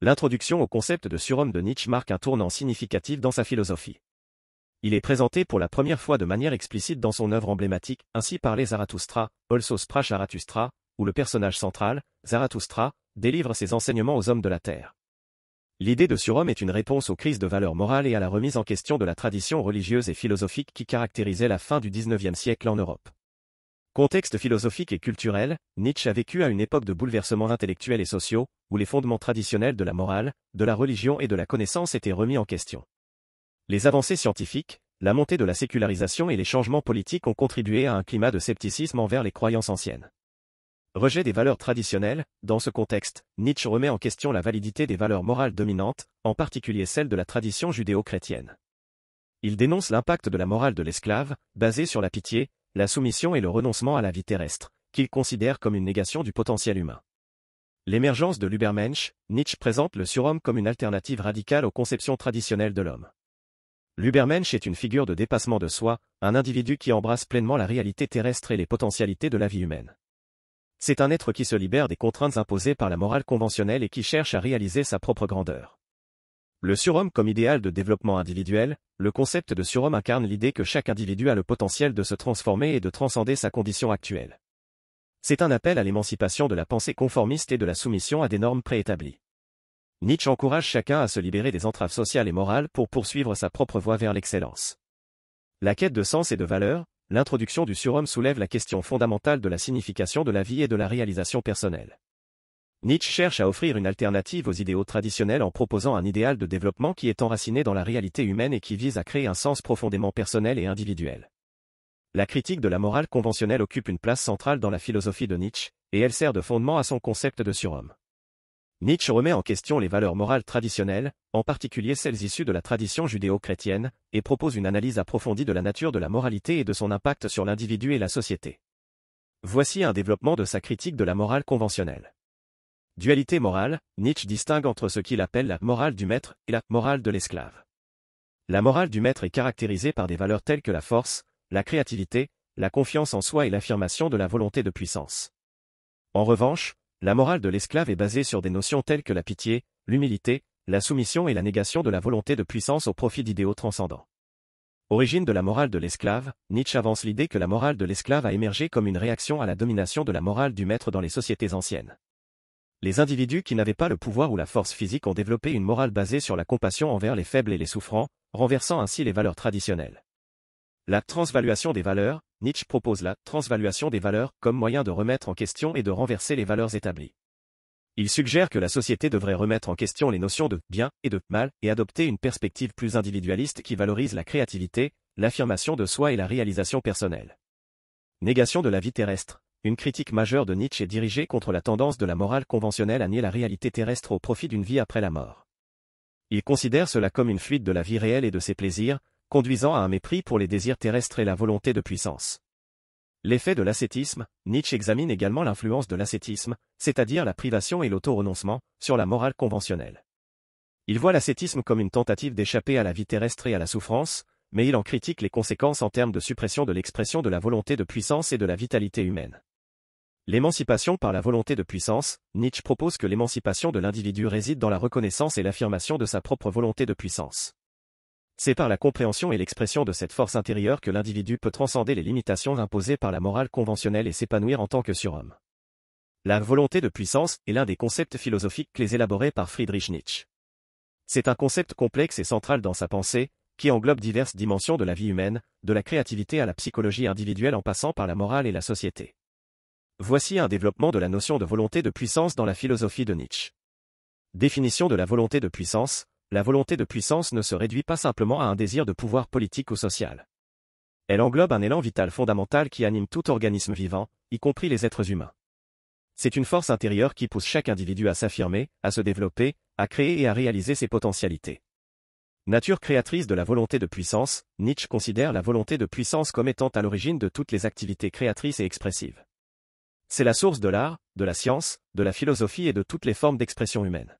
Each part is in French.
L'introduction au concept de surhomme de Nietzsche marque un tournant significatif dans sa philosophie. Il est présenté pour la première fois de manière explicite dans son œuvre emblématique, Ainsi parlait Zarathustra, Also sprach Zarathustra, où le personnage central, Zarathustra, délivre ses enseignements aux hommes de la terre. L'idée de surhomme est une réponse aux crises de valeurs morales et à la remise en question de la tradition religieuse et philosophique qui caractérisait la fin du XIXe siècle en Europe. Contexte philosophique et culturel, Nietzsche a vécu à une époque de bouleversements intellectuels et sociaux, où les fondements traditionnels de la morale, de la religion et de la connaissance étaient remis en question. Les avancées scientifiques, la montée de la sécularisation et les changements politiques ont contribué à un climat de scepticisme envers les croyances anciennes. Rejet des valeurs traditionnelles, dans ce contexte, Nietzsche remet en question la validité des valeurs morales dominantes, en particulier celle de la tradition judéo-chrétienne. Il dénonce l'impact de la morale de l'esclave, basée sur la pitié, la soumission et le renoncement à la vie terrestre, qu'il considère comme une négation du potentiel humain. L'émergence de l'Übermensch, Nietzsche présente le surhomme comme une alternative radicale aux conceptions traditionnelles de l'homme. L'Übermensch est une figure de dépassement de soi, un individu qui embrasse pleinement la réalité terrestre et les potentialités de la vie humaine. C'est un être qui se libère des contraintes imposées par la morale conventionnelle et qui cherche à réaliser sa propre grandeur. Le surhomme comme idéal de développement individuel, le concept de surhomme incarne l'idée que chaque individu a le potentiel de se transformer et de transcender sa condition actuelle. C'est un appel à l'émancipation de la pensée conformiste et de la soumission à des normes préétablies. Nietzsche encourage chacun à se libérer des entraves sociales et morales pour poursuivre sa propre voie vers l'excellence. La quête de sens et de valeur, l'introduction du surhomme soulève la question fondamentale de la signification de la vie et de la réalisation personnelle. Nietzsche cherche à offrir une alternative aux idéaux traditionnels en proposant un idéal de développement qui est enraciné dans la réalité humaine et qui vise à créer un sens profondément personnel et individuel. La critique de la morale conventionnelle occupe une place centrale dans la philosophie de Nietzsche, et elle sert de fondement à son concept de surhomme. Nietzsche remet en question les valeurs morales traditionnelles, en particulier celles issues de la tradition judéo-chrétienne, et propose une analyse approfondie de la nature de la moralité et de son impact sur l'individu et la société. Voici un développement de sa critique de la morale conventionnelle. Dualité morale, Nietzsche distingue entre ce qu'il appelle la morale du maître et la morale de l'esclave. La morale du maître est caractérisée par des valeurs telles que la force, la créativité, la confiance en soi et l'affirmation de la volonté de puissance. En revanche, la morale de l'esclave est basée sur des notions telles que la pitié, l'humilité, la soumission et la négation de la volonté de puissance au profit d'idéaux transcendants. Origine de la morale de l'esclave, Nietzsche avance l'idée que la morale de l'esclave a émergé comme une réaction à la domination de la morale du maître dans les sociétés anciennes. Les individus qui n'avaient pas le pouvoir ou la force physique ont développé une morale basée sur la compassion envers les faibles et les souffrants, renversant ainsi les valeurs traditionnelles. La transvaluation des valeurs, Nietzsche propose la transvaluation des valeurs comme moyen de remettre en question et de renverser les valeurs établies. Il suggère que la société devrait remettre en question les notions de bien et de mal et adopter une perspective plus individualiste qui valorise la créativité, l'affirmation de soi et la réalisation personnelle. Négation de la vie terrestre. Une critique majeure de Nietzsche est dirigée contre la tendance de la morale conventionnelle à nier la réalité terrestre au profit d'une vie après la mort. Il considère cela comme une fuite de la vie réelle et de ses plaisirs, conduisant à un mépris pour les désirs terrestres et la volonté de puissance. L'effet de l'ascétisme, Nietzsche examine également l'influence de l'ascétisme, c'est-à-dire la privation et l'auto-renoncement, sur la morale conventionnelle. Il voit l'ascétisme comme une tentative d'échapper à la vie terrestre et à la souffrance, mais il en critique les conséquences en termes de suppression de l'expression de la volonté de puissance et de la vitalité humaine. L'émancipation par la volonté de puissance, Nietzsche propose que l'émancipation de l'individu réside dans la reconnaissance et l'affirmation de sa propre volonté de puissance. C'est par la compréhension et l'expression de cette force intérieure que l'individu peut transcender les limitations imposées par la morale conventionnelle et s'épanouir en tant que surhomme. La volonté de puissance est l'un des concepts philosophiques clés élaborés par Friedrich Nietzsche. C'est un concept complexe et central dans sa pensée, qui englobe diverses dimensions de la vie humaine, de la créativité à la psychologie individuelle en passant par la morale et la société. Voici un développement de la notion de volonté de puissance dans la philosophie de Nietzsche. Définition de la volonté de puissance. La volonté de puissance ne se réduit pas simplement à un désir de pouvoir politique ou social. Elle englobe un élan vital fondamental qui anime tout organisme vivant, y compris les êtres humains. C'est une force intérieure qui pousse chaque individu à s'affirmer, à se développer, à créer et à réaliser ses potentialités. Nature créatrice de la volonté de puissance, Nietzsche considère la volonté de puissance comme étant à l'origine de toutes les activités créatrices et expressives. C'est la source de l'art, de la science, de la philosophie et de toutes les formes d'expression humaine.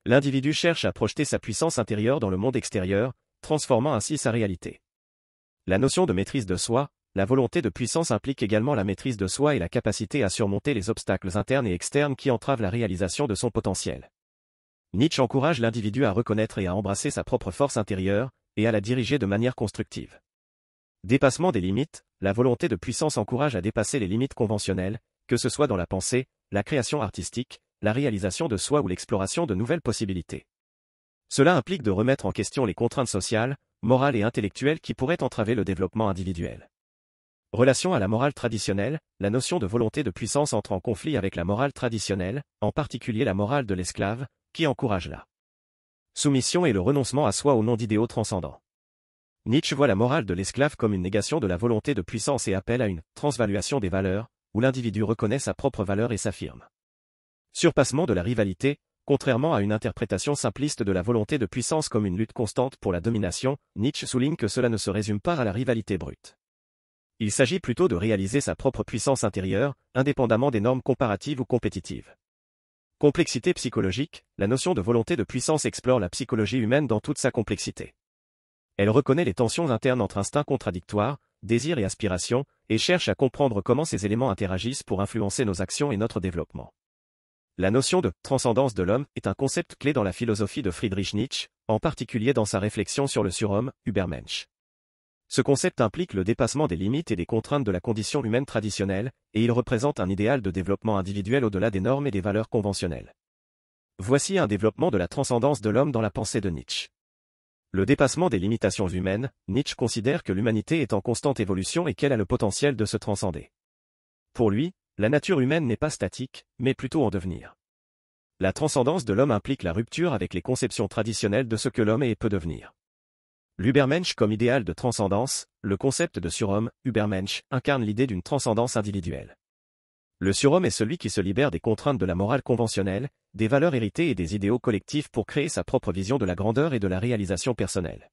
L'individu cherche à projeter sa puissance intérieure dans le monde extérieur, transformant ainsi sa réalité. La notion de maîtrise de soi, la volonté de puissance implique également la maîtrise de soi et la capacité à surmonter les obstacles internes et externes qui entravent la réalisation de son potentiel. Nietzsche encourage l'individu à reconnaître et à embrasser sa propre force intérieure, et à la diriger de manière constructive. Dépassement des limites, la volonté de puissance encourage à dépasser les limites conventionnelles, que ce soit dans la pensée, la création artistique, la réalisation de soi ou l'exploration de nouvelles possibilités. Cela implique de remettre en question les contraintes sociales, morales et intellectuelles qui pourraient entraver le développement individuel. Relation à la morale traditionnelle, la notion de volonté de puissance entre en conflit avec la morale traditionnelle, en particulier la morale de l'esclave, qui encourage la soumission et le renoncement à soi au nom d'idéaux transcendants. Nietzsche voit la morale de l'esclave comme une négation de la volonté de puissance et appelle à une transvaluation des valeurs, où l'individu reconnaît sa propre valeur et s'affirme. Surpassement de la rivalité, contrairement à une interprétation simpliste de la volonté de puissance comme une lutte constante pour la domination, Nietzsche souligne que cela ne se résume pas à la rivalité brute. Il s'agit plutôt de réaliser sa propre puissance intérieure, indépendamment des normes comparatives ou compétitives. Complexité psychologique, la notion de volonté de puissance explore la psychologie humaine dans toute sa complexité. Elle reconnaît les tensions internes entre instincts contradictoires, désirs et aspirations, et cherche à comprendre comment ces éléments interagissent pour influencer nos actions et notre développement. La notion de transcendance de l'homme est un concept clé dans la philosophie de Friedrich Nietzsche, en particulier dans sa réflexion sur le surhomme, Übermensch. Ce concept implique le dépassement des limites et des contraintes de la condition humaine traditionnelle, et il représente un idéal de développement individuel au-delà des normes et des valeurs conventionnelles. Voici un développement de la transcendance de l'homme dans la pensée de Nietzsche. Le dépassement des limitations humaines, Nietzsche considère que l'humanité est en constante évolution et qu'elle a le potentiel de se transcender. Pour lui, la nature humaine n'est pas statique, mais plutôt en devenir. La transcendance de l'homme implique la rupture avec les conceptions traditionnelles de ce que l'homme est et peut devenir. L'Übermensch comme idéal de transcendance, le concept de surhomme, Übermensch, incarne l'idée d'une transcendance individuelle. Le surhomme est celui qui se libère des contraintes de la morale conventionnelle, des valeurs héritées et des idéaux collectifs pour créer sa propre vision de la grandeur et de la réalisation personnelle.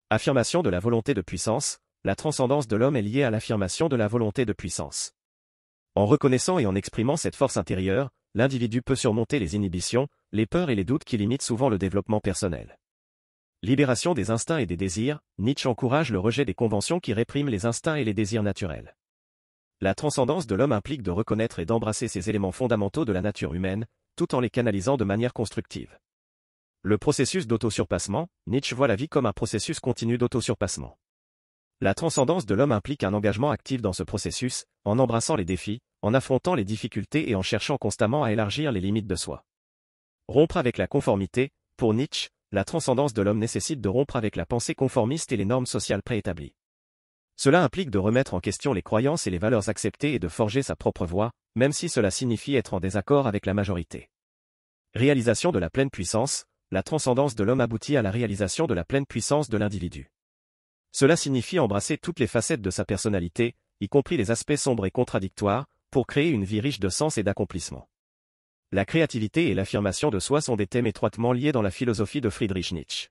Affirmation de la volonté de puissance, la transcendance de l'homme est liée à l'affirmation de la volonté de puissance. En reconnaissant et en exprimant cette force intérieure, l'individu peut surmonter les inhibitions, les peurs et les doutes qui limitent souvent le développement personnel. Libération des instincts et des désirs, Nietzsche encourage le rejet des conventions qui répriment les instincts et les désirs naturels. La transcendance de l'homme implique de reconnaître et d'embrasser ces éléments fondamentaux de la nature humaine, tout en les canalisant de manière constructive. Le processus d'autosurpassement, Nietzsche voit la vie comme un processus continu d'autosurpassement. La transcendance de l'homme implique un engagement actif dans ce processus, en embrassant les défis, en affrontant les difficultés et en cherchant constamment à élargir les limites de soi. Rompre avec la conformité, pour Nietzsche, la transcendance de l'homme nécessite de rompre avec la pensée conformiste et les normes sociales préétablies. Cela implique de remettre en question les croyances et les valeurs acceptées et de forger sa propre voie, même si cela signifie être en désaccord avec la majorité. Réalisation de la pleine puissance, la transcendance de l'homme aboutit à la réalisation de la pleine puissance de l'individu. Cela signifie embrasser toutes les facettes de sa personnalité, y compris les aspects sombres et contradictoires, pour créer une vie riche de sens et d'accomplissement. La créativité et l'affirmation de soi sont des thèmes étroitement liés dans la philosophie de Friedrich Nietzsche.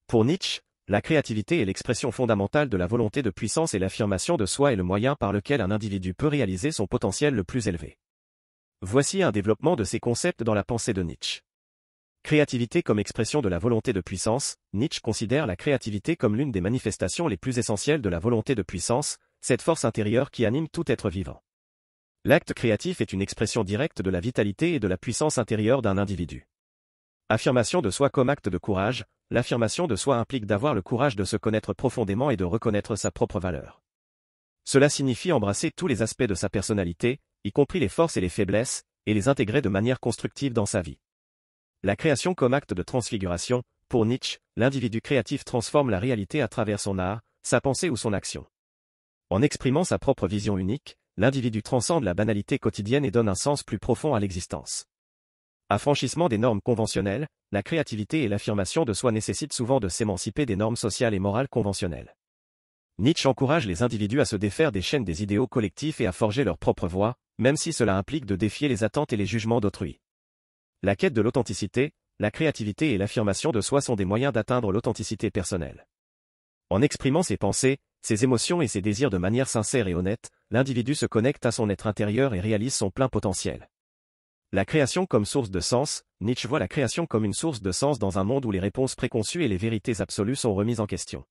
Pour Nietzsche, la créativité est l'expression fondamentale de la volonté de puissance et l'affirmation de soi est le moyen par lequel un individu peut réaliser son potentiel le plus élevé. Voici un développement de ces concepts dans la pensée de Nietzsche. Créativité comme expression de la volonté de puissance, Nietzsche considère la créativité comme l'une des manifestations les plus essentielles de la volonté de puissance, cette force intérieure qui anime tout être vivant. L'acte créatif est une expression directe de la vitalité et de la puissance intérieure d'un individu. Affirmation de soi comme acte de courage, l'affirmation de soi implique d'avoir le courage de se connaître profondément et de reconnaître sa propre valeur. Cela signifie embrasser tous les aspects de sa personnalité, y compris les forces et les faiblesses, et les intégrer de manière constructive dans sa vie. La création comme acte de transfiguration, pour Nietzsche, l'individu créatif transforme la réalité à travers son art, sa pensée ou son action. En exprimant sa propre vision unique, l'individu transcende la banalité quotidienne et donne un sens plus profond à l'existence. Affranchissement des normes conventionnelles, la créativité et l'affirmation de soi nécessitent souvent de s'émanciper des normes sociales et morales conventionnelles. Nietzsche encourage les individus à se défaire des chaînes des idéaux collectifs et à forger leur propre voie, même si cela implique de défier les attentes et les jugements d'autrui. La quête de l'authenticité, la créativité et l'affirmation de soi sont des moyens d'atteindre l'authenticité personnelle. En exprimant ses pensées, ses émotions et ses désirs de manière sincère et honnête, l'individu se connecte à son être intérieur et réalise son plein potentiel. La création comme source de sens, Nietzsche voit la création comme une source de sens dans un monde où les réponses préconçues et les vérités absolues sont remises en question.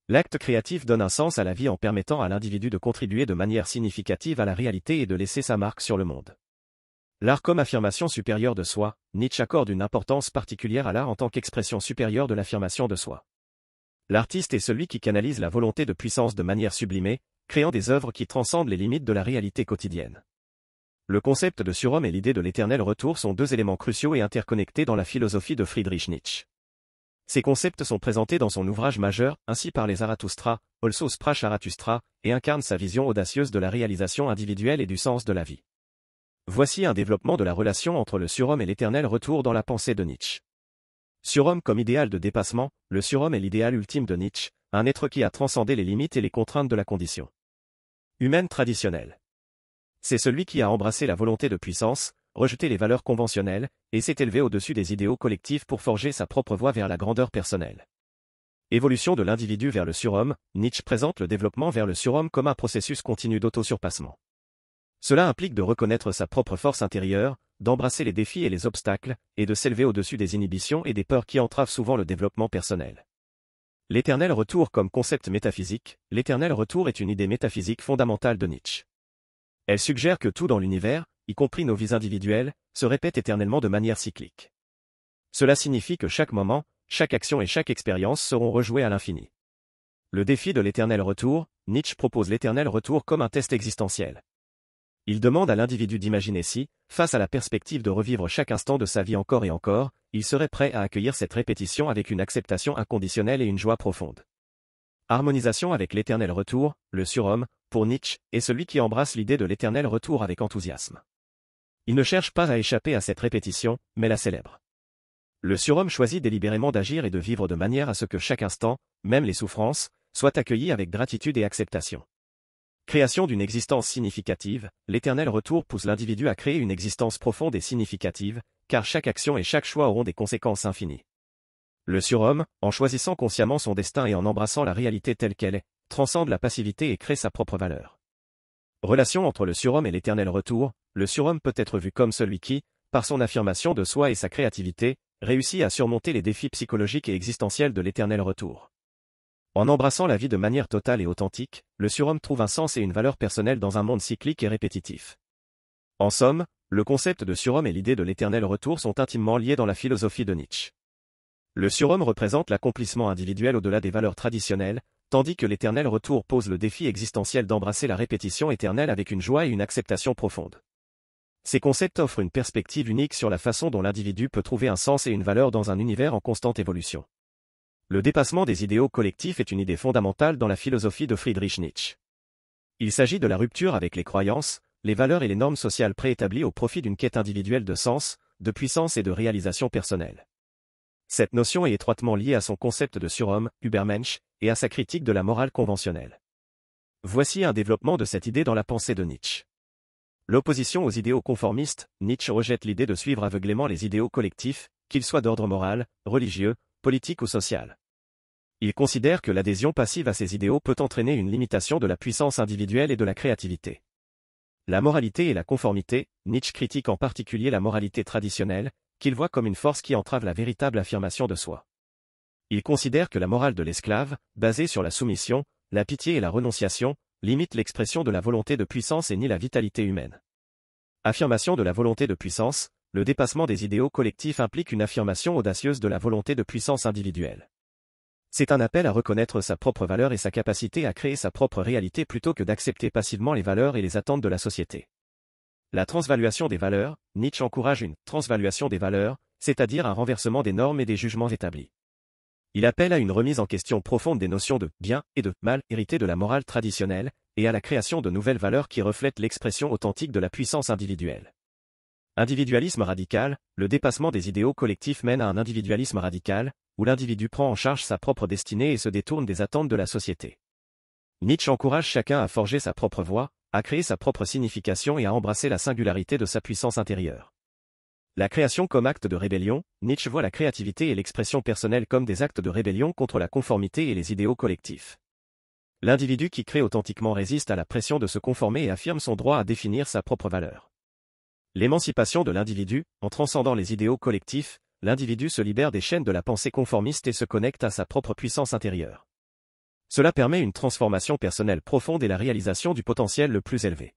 L'acte créatif donne un sens à la vie en permettant à l'individu de contribuer de manière significative à la réalité et de laisser sa marque sur le monde. L'art comme affirmation supérieure de soi, Nietzsche accorde une importance particulière à l'art en tant qu'expression supérieure de l'affirmation de soi. L'artiste est celui qui canalise la volonté de puissance de manière sublimée, créant des œuvres qui transcendent les limites de la réalité quotidienne. Le concept de surhomme et l'idée de l'éternel retour sont deux éléments cruciaux et interconnectés dans la philosophie de Friedrich Nietzsche. Ces concepts sont présentés dans son ouvrage majeur, ainsi par les Zarathustra, Also sprach Zarathustra, et incarnent sa vision audacieuse de la réalisation individuelle et du sens de la vie. Voici un développement de la relation entre le surhomme et l'éternel retour dans la pensée de Nietzsche. Surhomme comme idéal de dépassement, le surhomme est l'idéal ultime de Nietzsche, un être qui a transcendé les limites et les contraintes de la condition humaine traditionnelle. C'est celui qui a embrassé la volonté de puissance, rejeté les valeurs conventionnelles, et s'est élevé au-dessus des idéaux collectifs pour forger sa propre voie vers la grandeur personnelle. Évolution de l'individu vers le surhomme, Nietzsche présente le développement vers le surhomme comme un processus continu d'autosurpassement. Cela implique de reconnaître sa propre force intérieure, d'embrasser les défis et les obstacles, et de s'élever au-dessus des inhibitions et des peurs qui entravent souvent le développement personnel. L'éternel retour comme concept métaphysique, l'éternel retour est une idée métaphysique fondamentale de Nietzsche. Elle suggère que tout dans l'univers, y compris nos vies individuelles, se répète éternellement de manière cyclique. Cela signifie que chaque moment, chaque action et chaque expérience seront rejouées à l'infini. Le défi de l'éternel retour, Nietzsche propose l'éternel retour comme un test existentiel. Il demande à l'individu d'imaginer si, face à la perspective de revivre chaque instant de sa vie encore et encore, il serait prêt à accueillir cette répétition avec une acceptation inconditionnelle et une joie profonde. Harmonisation avec l'éternel retour, le surhomme, pour Nietzsche, est celui qui embrasse l'idée de l'éternel retour avec enthousiasme. Il ne cherche pas à échapper à cette répétition, mais la célèbre. Le surhomme choisit délibérément d'agir et de vivre de manière à ce que chaque instant, même les souffrances, soit accueilli avec gratitude et acceptation. Création d'une existence significative, l'éternel retour pousse l'individu à créer une existence profonde et significative, car chaque action et chaque choix auront des conséquences infinies. Le surhomme, en choisissant consciemment son destin et en embrassant la réalité telle qu'elle est, transcende la passivité et crée sa propre valeur. Relation entre le surhomme et l'éternel retour, le surhomme peut être vu comme celui qui, par son affirmation de soi et sa créativité, réussit à surmonter les défis psychologiques et existentiels de l'éternel retour. En embrassant la vie de manière totale et authentique, le surhomme trouve un sens et une valeur personnelle dans un monde cyclique et répétitif. En somme, le concept de surhomme et l'idée de l'éternel retour sont intimement liés dans la philosophie de Nietzsche. Le surhomme représente l'accomplissement individuel au-delà des valeurs traditionnelles, tandis que l'éternel retour pose le défi existentiel d'embrasser la répétition éternelle avec une joie et une acceptation profonde. Ces concepts offrent une perspective unique sur la façon dont l'individu peut trouver un sens et une valeur dans un univers en constante évolution. Le dépassement des idéaux collectifs est une idée fondamentale dans la philosophie de Friedrich Nietzsche. Il s'agit de la rupture avec les croyances, les valeurs et les normes sociales préétablies au profit d'une quête individuelle de sens, de puissance et de réalisation personnelle. Cette notion est étroitement liée à son concept de surhomme, Übermensch, et à sa critique de la morale conventionnelle. Voici un développement de cette idée dans la pensée de Nietzsche. L'opposition aux idéaux conformistes, Nietzsche rejette l'idée de suivre aveuglément les idéaux collectifs, qu'ils soient d'ordre moral, religieux, politique ou social. Il considère que l'adhésion passive à ces idéaux peut entraîner une limitation de la puissance individuelle et de la créativité. La moralité et la conformité, Nietzsche critique en particulier la moralité traditionnelle, qu'il voit comme une force qui entrave la véritable affirmation de soi. Il considère que la morale de l'esclave, basée sur la soumission, la pitié et la renonciation, limite l'expression de la volonté de puissance et nie la vitalité humaine. Affirmation de la volonté de puissance, le dépassement des idéaux collectifs implique une affirmation audacieuse de la volonté de puissance individuelle. C'est un appel à reconnaître sa propre valeur et sa capacité à créer sa propre réalité plutôt que d'accepter passivement les valeurs et les attentes de la société. La transvaluation des valeurs, Nietzsche encourage une transvaluation des valeurs, c'est-à-dire un renversement des normes et des jugements établis. Il appelle à une remise en question profonde des notions de bien et de mal héritées de la morale traditionnelle, et à la création de nouvelles valeurs qui reflètent l'expression authentique de la puissance individuelle. Individualisme radical, le dépassement des idéaux collectifs mène à un individualisme radical, où l'individu prend en charge sa propre destinée et se détourne des attentes de la société. Nietzsche encourage chacun à forger sa propre voie, à créer sa propre signification et à embrasser la singularité de sa puissance intérieure. La création comme acte de rébellion, Nietzsche voit la créativité et l'expression personnelle comme des actes de rébellion contre la conformité et les idéaux collectifs. L'individu qui crée authentiquement résiste à la pression de se conformer et affirme son droit à définir sa propre valeur. L'émancipation de l'individu, en transcendant les idéaux collectifs, l'individu se libère des chaînes de la pensée conformiste et se connecte à sa propre puissance intérieure. Cela permet une transformation personnelle profonde et la réalisation du potentiel le plus élevé.